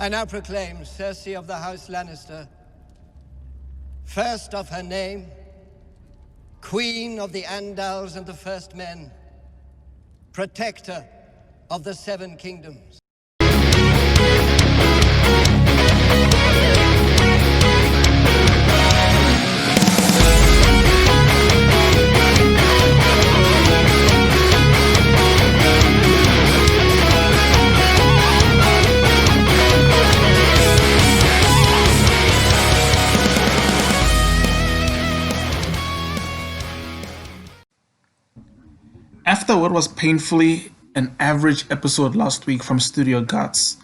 I now proclaim Cersei of the House Lannister, first of her name, Queen of the Andals and the First Men, Protector of the Seven Kingdoms. After what was painfully an average episode last week from Studio Guts,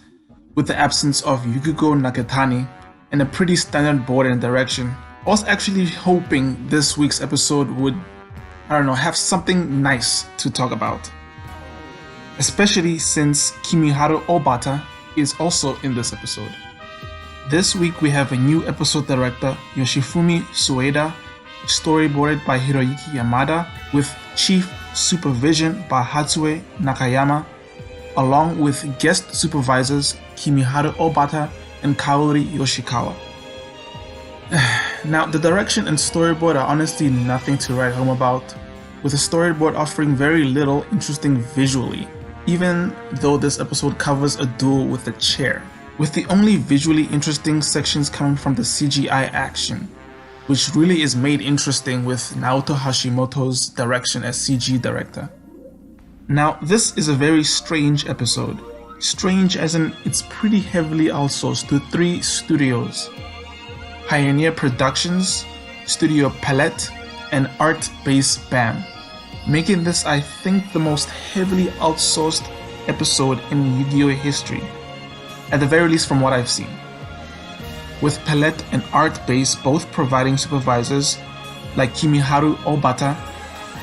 with the absence of Yukiko Nakatani and a pretty standard board and direction, I was actually hoping this week's episode would, have something nice to talk about. Especially since Kimiharu Obata is also in this episode. This week we have a new episode director, Yoshifumi Sueda, storyboarded by Hiroyuki Yamada, with chief supervision by Hatsue Nakayama, along with guest supervisors Kimiharu Obata and Kaori Yoshikawa. Now, the direction and storyboard are honestly nothing to write home about, with the storyboard offering very little interesting visually, even though this episode covers a duel with a chair, with the only visually interesting sections coming from the CGI action, which really is made interesting with Naoto Hashimoto's direction as CG director. Now, this is a very strange episode. Strange as in it's pretty heavily outsourced to 3 studios: Pioneer Productions, Studio Palette, and Art Base BAM, making this, I think, the most heavily outsourced episode in Yu-Gi-Oh! History, at the very least from what I've seen, with Palette and Art Base both providing supervisors like Kimiharu Obata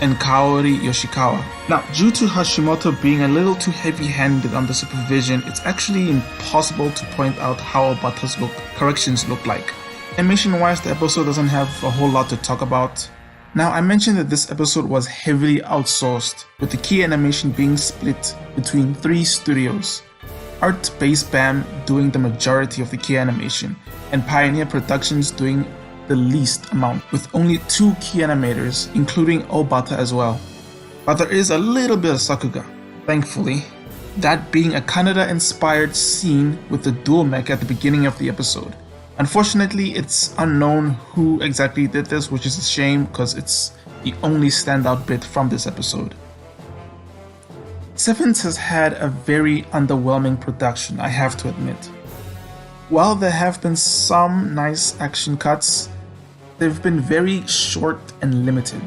and Kaori Yoshikawa. Now, due to Hashimoto being a little too heavy-handed on the supervision, it's actually impossible to point out how Obata's corrections look like. Animation-wise, the episode doesn't have a whole lot to talk about. Now, I mentioned that this episode was heavily outsourced, with the key animation being split between 3 studios. Art Base BAM doing the majority of the key animation, and Pioneer Productions doing the least amount, with only 2 key animators, including Obata as well. But there is a little bit of Sakuga, thankfully, that being a Kaneda-inspired scene with the dual mech at the beginning of the episode. Unfortunately, it's unknown who exactly did this, which is a shame because it's the only standout bit from this episode. Sevens has had a very underwhelming production, I have to admit. While there have been some nice action cuts, they've been very short and limited,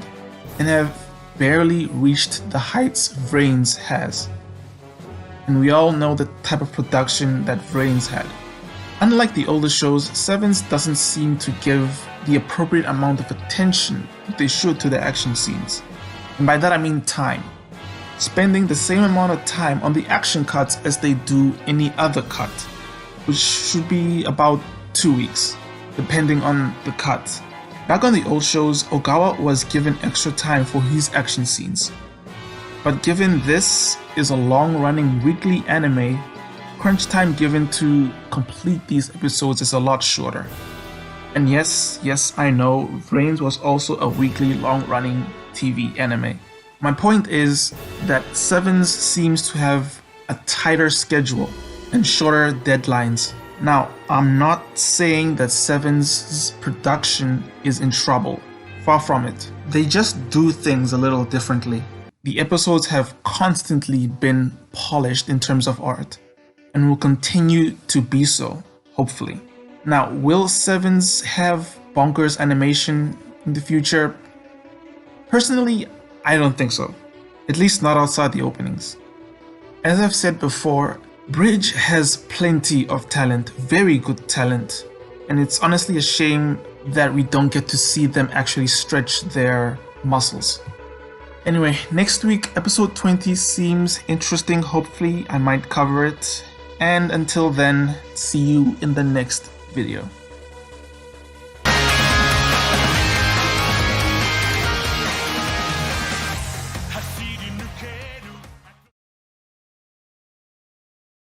and have barely reached the heights Vrains has. And we all know the type of production that Vrains had. Unlike the older shows, Sevens doesn't seem to give the appropriate amount of attention that they should to the action scenes. And by that I mean time. Spending the same amount of time on the action cuts as they do any other cut, which should be about 2 weeks, depending on the cut. Back on the old shows, Ogawa was given extra time for his action scenes. But given this is a long-running weekly anime, crunch time given to complete these episodes is a lot shorter. And yes, I know, Vrains was also a weekly long-running TV anime. My point is that Sevens seems to have a tighter schedule and shorter deadlines. Now, I'm not saying that Sevens' production is in trouble. Far from it. They just do things a little differently. The episodes have constantly been polished in terms of art, and will continue to be so, hopefully. Now, will Sevens have bonkers animation in the future? Personally, I don't think so. At least not outside the openings. As I've said before, Bridge has plenty of talent, very good talent, and it's honestly a shame that we don't get to see them actually stretch their muscles. Anyway, next week, episode 20 seems interesting. Hopefully, I might cover it. And until then, see you in the next video.